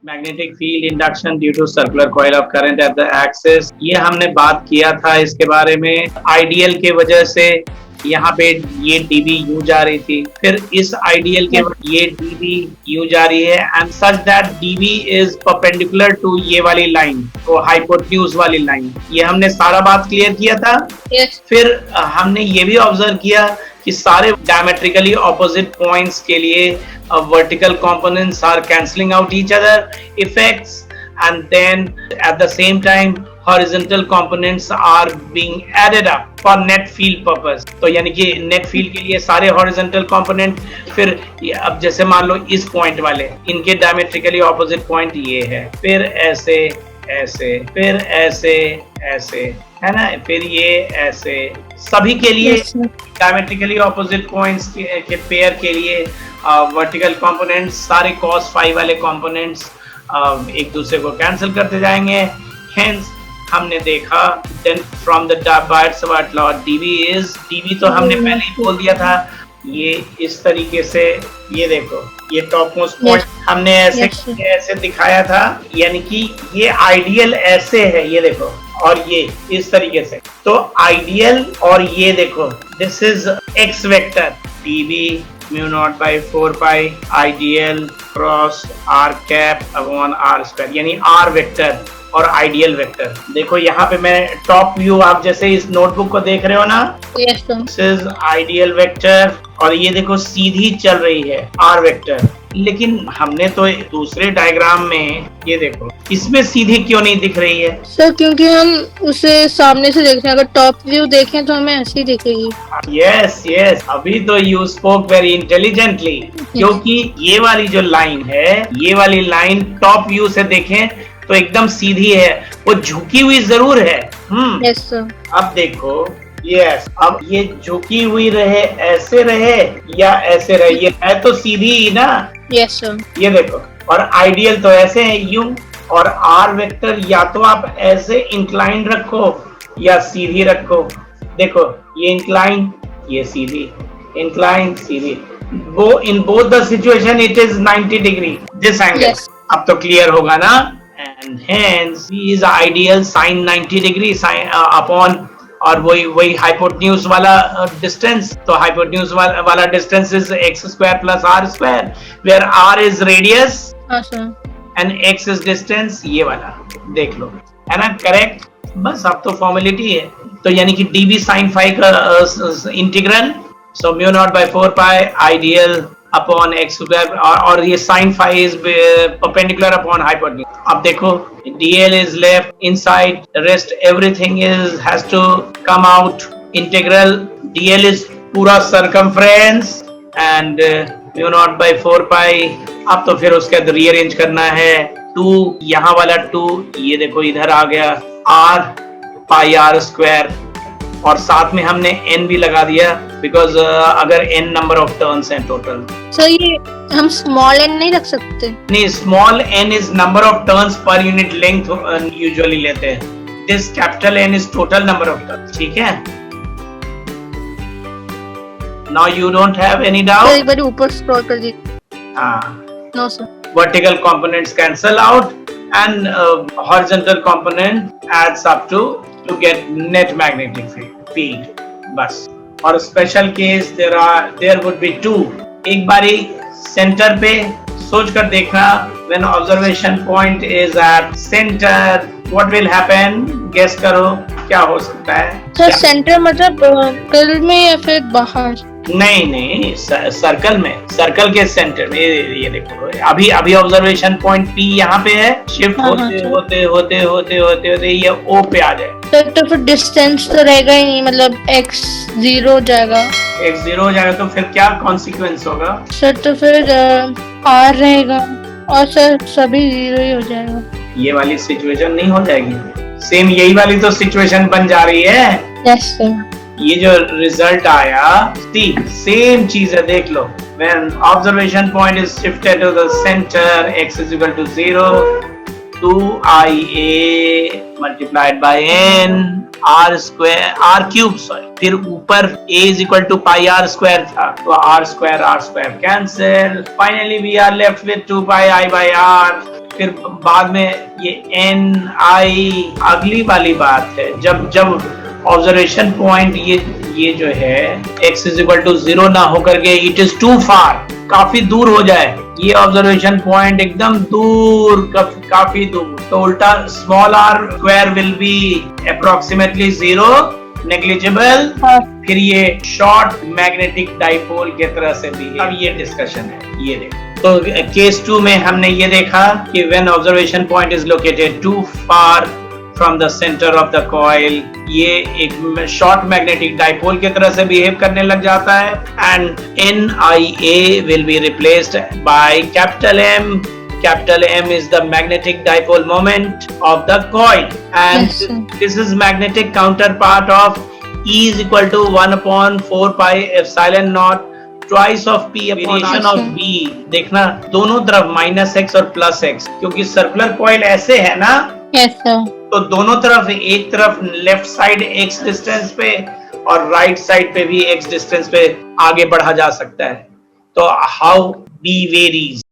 Magnetic field induction due to circular coil of current at the axis, ये हमने बात किया था इसके बारे में। आइडियल के वजह से यहाँ पे ये डीबी यू जा रही थी, फिर इस आइडियल के ये डीबी यू जा रही है and such that dB is perpendicular to ये वाली लाइन, तो हाइपोटेन्यूज वाली लाइन। ये हमने सारा बात क्लियर किया था। फिर हमने ये भी ऑब्जर्व किया कि सारे डायमेट्रिकली ऑपोजिट पॉइंट्स के लिए vertical components are cancelling out each other effects, and then at the same time horizontal components are being added up for net field purpose। तो यानी कि net field के लिए सारे horizontal component, फिर अब जैसे मान लो इस पॉइंट वाले, इनके diametrically opposite point ये है, फिर ऐसे ऐसे, फिर ऐसे ऐसे, है ना, फिर ये ऐसे, सभी के लिए डायमेट्रिकली ऑपोजिट पॉइंट्स के पेयर के लिए वर्टिकल कंपोनेंट्स, सारे cos फाई वाले कंपोनेंट्स एक दूसरे को कैंसिल करते जाएंगे। हेंस हमने देखा then from the Biot Savart law dv तो हमने पहले ही बोल दिया था। ये इस तरीके से, ये देखो, ये टॉप मोस्ट पॉइंट हमने ऐसे दिखाया था, यानी कि ये आइडियल ऐसे है, ये देखो, और ये इस तरीके से। तो आइडियल और ये देखो, this is x vector dv mu naught by 4 pi ideal cross r cap upon r square, यानी आर वेक्टर और आइडियल वेक्टर। देखो यहाँ पे मैं टॉप व्यू, आप जैसे इस नोटबुक को देख रहे हो ना, दिस इज आइडियल वेक्टर, और ये देखो सीधी चल रही है आर वेक्टर। लेकिन हमने तो दूसरे डायग्राम में, ये देखो, इसमें सीधी क्यों नहीं दिख रही है सर? क्योंकि हम उसे सामने से देख रहे हैं, अगर टॉप व्यू देखें तो हमें ऐसी दिखेगी। यस यस, अभी तो यू स्पोक वेरी इंटेलिजेंटली, क्योंकि ये वाली जो लाइन है, ये वाली लाइन टॉप व्यू से देखें तो एकदम सीधी है, वो झुकी हुई जरूर है। Yes sir. अब देखो, यस, अब ये झुकी हुई रहे, ऐसे रहे या ऐसे रहे, ये है तो सीधी ही ना। Yes sir. ये देखो, और आइडियल तो ऐसे है यू, और आर वेक्टर या तो आप ऐसे इंक्लाइन रखो या सीधी रखो। देखो, ये इंक्लाइन, ये सीधी, इंक्लाइन, सीधी, वो in both the situation it is 90 degree this angle. अब तो क्लियर होगा ना। And hence V is ideal sin 90 degree upon, और वही हाइपोटेन्यूज वाला डिस्टेंस, तो हाइपोटेन्यूज वाला distance is x square plus r square, where r is radius and x is distance, ये वाला देख लो, है ना, करेक्ट। बस अब तो फॉर्मेलिटी है। तो यानी कि dv sin फाई का integral, so mu naught by 4 pi ideal upon x square, और ये sin phi is perpendicular upon hypotenuse. अब देखो, dl is left inside, rest everything has to come out, integral dl is पूरा circumference and mu naught by 4 pi। अब तो फिर उसके बाद रीअरेंज करना है, 2 यहाँ वाला 2, ये देखो इधर आ गया r पाई r स्क्वायर, और साथ में हमने n भी लगा दिया, बिकॉज अगर n नंबर ऑफ टर्न्स हैं टोटल। सर ये हम स्मॉल n नहीं रख सकते? नहीं, small n is number of turns per unit length usually लेते हैं, this capital N is total number of turns, ठीक है। Now you don't have any doubt? एक बार ऊपर स्क्रॉल कर दीजिए। हाँ, no sir. Vertical components cancel out and horizontal component adds up to get net magnetic field, बस। और special case there would be 2। एक बारी सेंटर पे सोच कर देखना, when observation point is at center, what will happen? Guess करो क्या हो सकता है? सर सेंटर मतलब सर्कल में या फिर बाहर? नहीं, सर्कल में, सर्कल के सेंटर में। ये देखो, अभी ऑब्जर्वेशन पॉइंट P यहाँ पे है, शिफ्ट होते ये O पे आ जाए। सर तो फिर डिस्टेंस तो रहेगा ही नहीं, मतलब x 0 हो जाएगा। x 0 हो जाएगा तो फिर क्या कॉन्सिक्वेंस होगा? सर तो फिर r रहेगा, और सर सभी 0 ही हो जाएगा। ये वाली सिचुएशन नहीं हो जाएगी, सेम यही वाली तो सिचुएशन बन जा रही है। Yes sir. ये जो रिजल्ट आया, सेम चीज है, देख लो। When observation point is shifted to the center, x is equal to 0, 2ia multiplied by n r square, r cube, sorry, फिर ऊपर a is equal to pi r square था, तो r square cancel, finally we are left with 2 pi I by r, फिर बाद में ये N आई अगली वाली बात है, जब ऑब्जर्वेशन पॉइंट ये जो है x इज इक्वल टू 0 ना होकर के इट इज टू फार, काफी दूर हो जाए, ये ऑब्जर्वेशन पॉइंट एकदम दूर, काफी दूर, तो उल्टा small r square will be approximately 0, negligible, फिर ये शॉर्ट मैग्नेटिक डाइपोल की तरह से भी। अब ये डिस्कशन है, ये देखो। तो केस 2 में हमने ये देखा कि when observation point is located too far from the centre of the coil, ये एक शॉर्ट मैग्नेटिक डाइपोल की तरह से बिहेव करने लग जाता है, and NIA will be replaced by capital M. Capital M is the magnetic dipole moment of the coil, and yes, this is magnetic counterpart of E is equal to 1/4 pi epsilon naught twice of P variation of V. देखना दोनों तरफ -x और +x, क्योंकि circular coil ऐसे है ना, yes sir, तो दोनों तरफ, एक तरफ लेफ्ट साइड x डिस्टेंस पे और राइट साइड पे भी x डिस्टेंस पे आगे बढ़ा जा सकता है। तो हाउ B varies,